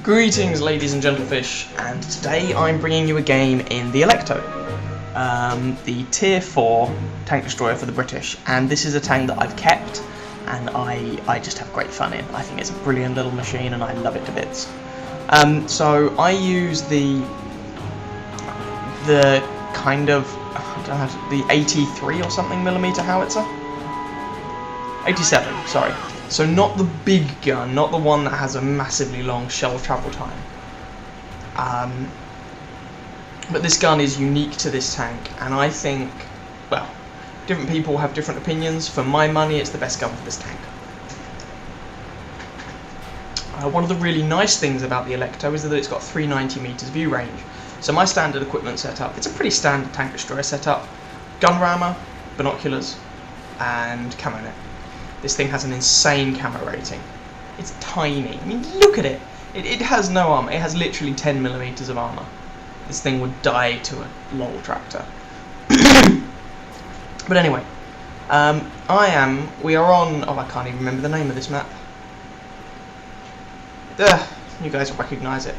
Greetings, ladies and gentlefish, and today I'm bringing you a game in the Alecto, the Tier 4 tank destroyer for the British, and this is a tank that I've kept, and I just have great fun in. I think it's a brilliant little machine, and I love it to bits. So I use the kind of, I don't know, the 83 or something millimeter howitzer? 87, sorry. So not the big gun, not the one that has a massively long shell travel time. But this gun is unique to this tank, and I think, well, different people have different opinions. For my money, it's the best gun for this tank. One of the really nice things about the Alecto is that it's got 390 meters view range. So my standard equipment setup, it's a pretty standard tank destroyer setup. Gun rammer, binoculars, and camo net. This thing has an insane camo rating. It's tiny. I mean, look at it. It has no armor. It has literally 10 millimeters of armor. This thing would die to a lol tractor. But anyway, we are on, oh, I can't even remember the name of this map. You guys will recognise it.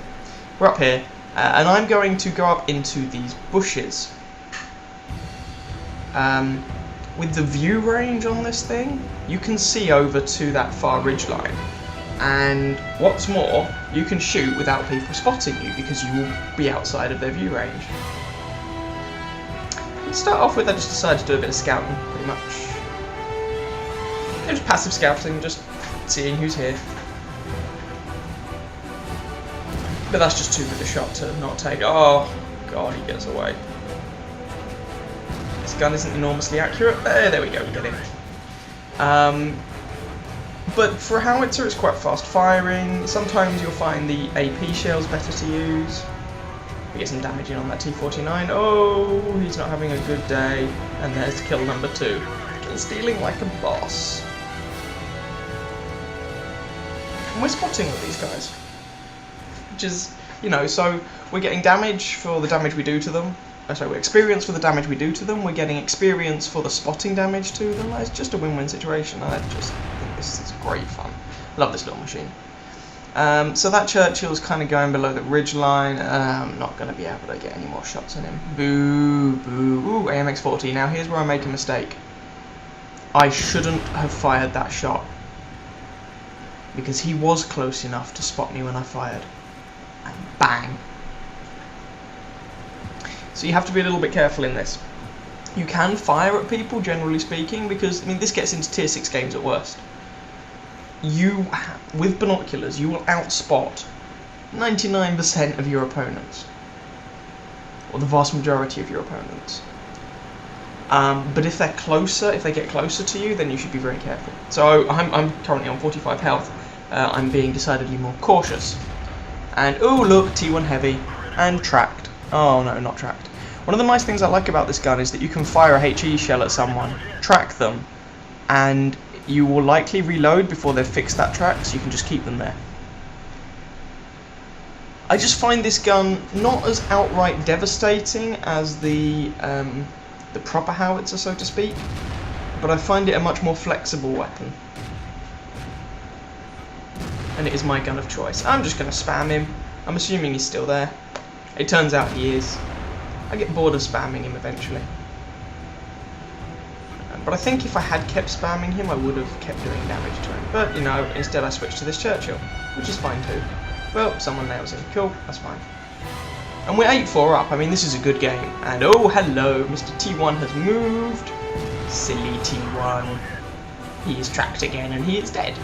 We're up here, and I'm going to go up into these bushes. With the view range on this thing, you can see over to that far ridge line, and what's more, you can shoot without people spotting you because you will be outside of their view range. To start off with, I just decided to do a bit of scouting, pretty much. Just passive scouting, just seeing who's here. But that's just too good a shot to not take. Oh god, he gets away. This gun isn't enormously accurate. There we go, we get him. But for a howitzer, it's quite fast firing. Sometimes you'll find the AP shell's better to use. We get some damage in on that T49. Oh, he's not having a good day. And there's kill number 2. He's stealing like a boss. And we're spotting all these guys. Which is, you know, so we're getting damage for the damage we do to them. Sorry, we're experience for the damage we do to them. We're getting experience for the spotting damage to them. It's just a win-win situation. I just think this is great fun. Love this little machine. So that Churchill's kind of going below the ridge line. I'm not going to be able to get any more shots on him. Boo, boo. Ooh, AMX-40. Now here's where I make a mistake. I shouldn't have fired that shot, because he was close enough to spot me when I fired. And bang. So you have to be a little bit careful in this. You can fire at people, generally speaking, because, I mean, this gets into tier 6 games at worst. With binoculars, you will outspot 99% of your opponents. Or the vast majority of your opponents. But if they're closer, if they get closer to you, then you should be very careful. So I'm currently on 45 health. I'm being decidedly more cautious. And, oh look, T1 heavy. And tracked. Oh no, not tracked. One of the nice things I like about this gun is that you can fire a HE shell at someone, track them, and you will likely reload before they've fixed that track, so you can just keep them there. I just find this gun not as outright devastating as the proper howitzer, so to speak, but I find it a much more flexible weapon. And it is my gun of choice. I'm just going to spam him. I'm assuming he's still there. It turns out he is. I get bored of spamming him eventually. But I think if I had kept spamming him, I would have kept doing damage to him. But, you know, instead I switched to this Churchill, which is fine too. Well, someone nails him. Cool, that's fine. And we're 8-4 up. I mean, this is a good game. And oh, hello, Mr. T1 has moved. Silly T1. He is tracked again and he is dead.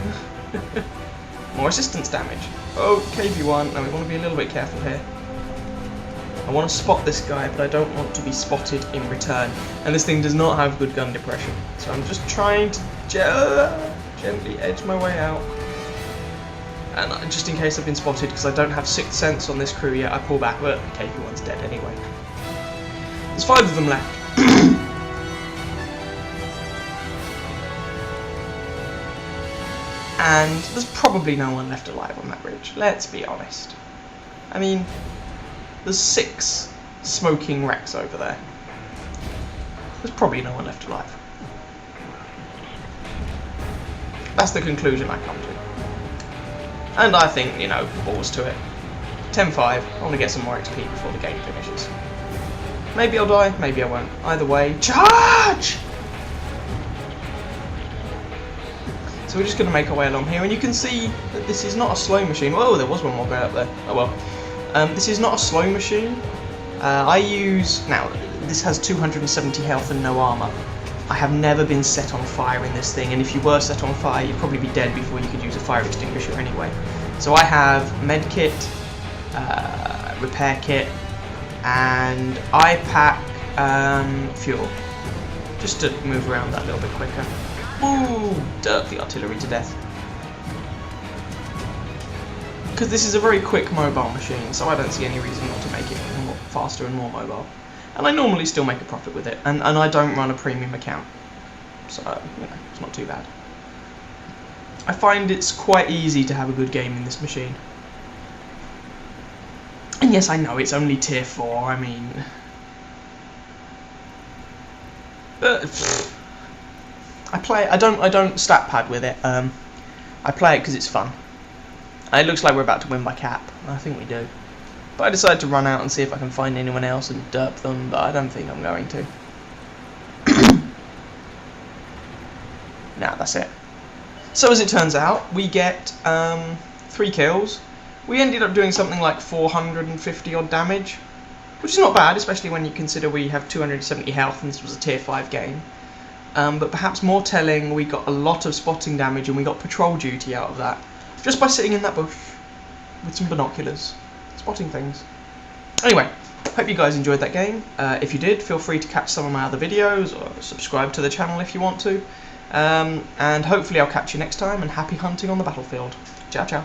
More assistance damage. Oh, KV1. Now we want to be a little bit careful here. I want to spot this guy, but I don't want to be spotted in return. And this thing does not have good gun depression. So I'm just trying to gently edge my way out. And just in case I've been spotted, because I don't have 6th sense on this crew yet, I pull back, but KV1's dead anyway. There's 5 of them left. And there's probably no one left alive on that ridge, let's be honest. I mean, there's 6 smoking wrecks over there. There's probably no one left alive. That's the conclusion I come to. And I think, you know, balls to it. 10-5. I want to get some more XP before the game finishes. Maybe I'll die, maybe I won't. Either way, charge! So we're just going to make our way along here, and you can see that this is not a slow machine. Oh, there was one more guy up there. Oh well. This is not a slow machine. Now, this has 270 health and no armour. I have never been set on fire in this thing, and if you were set on fire, you'd probably be dead before you could use a fire extinguisher anyway. So I have medkit, repair kit, and I pack fuel, just to move around that a little bit quicker. Ooh, derp the artillery to death. Because this is a very quick mobile machine, so I don't see any reason not to make it more faster and more mobile. And I normally still make a profit with it, and I don't run a premium account, so you know, it's not too bad. I find it's quite easy to have a good game in this machine. And yes, I know it's only tier 4. I mean, but I don't stat pad with it. I play it because it's fun. And it looks like we're about to win by cap. I think we do. But I decided to run out and see if I can find anyone else and derp them, but I don't think I'm going to. Nah, that's it. So as it turns out, we get 3 kills. We ended up doing something like 450 odd damage, which is not bad, especially when you consider we have 270 health and this was a tier 5 game. But perhaps more telling, we got a lot of spotting damage and we got patrol duty out of that, just by sitting in that bush with some binoculars, spotting things. Anyway, hope you guys enjoyed that game. If you did, feel free to catch some of my other videos, or subscribe to the channel if you want to. And hopefully I'll catch you next time, and happy hunting on the battlefield. Ciao, ciao.